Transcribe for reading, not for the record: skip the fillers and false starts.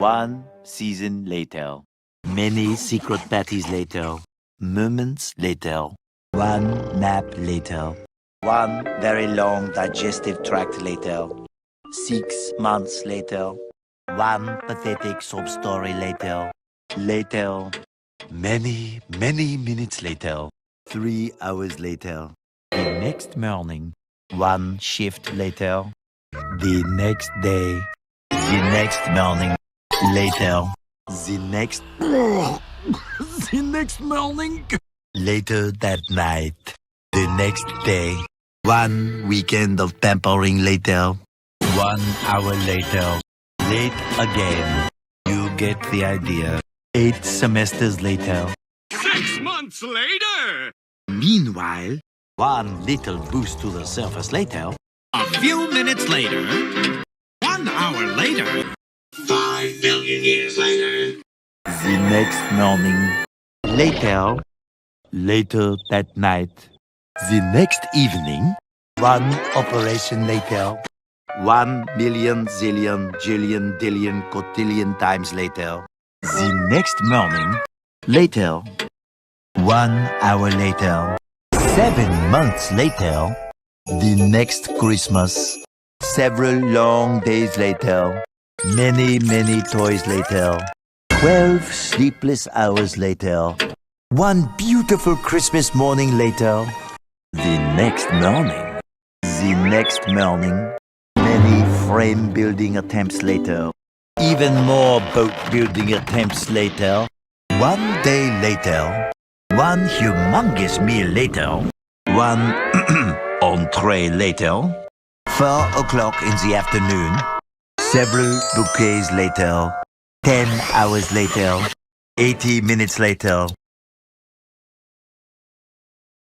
One season later. Many secret parties later. Moments later. One nap later. One very long digestive tract later. 6 months later. One pathetic sob story later. Later. Many minutes later. 3 hours later. The next morning. One shift later. The next day. The next morning. Later. The next... the next morning. Later that night. The next day. One weekend of pampering later. 1 hour later. Late again. You get the idea. 8 semesters later. 6 months later! Meanwhile, one little boost to the surface later. A few minutes later. 1 hour later. 5 billion years later. The next morning. Later. Later that night. The next evening. One operation later. 1 million, zillion, jillion, dillion, cotillion times later. The next morning. Later. 1 hour later. 7 months later. The next Christmas. Several long days later. Many toys later. 12 sleepless hours later. One beautiful Christmas morning later. The next morning. The next morning. Many frame building attempts later. Even more boat building attempts later. 1 day later. One humongous meal later. One entree later. 4 o'clock in the afternoon. Several bouquets later. 10 hours later. 80 minutes later.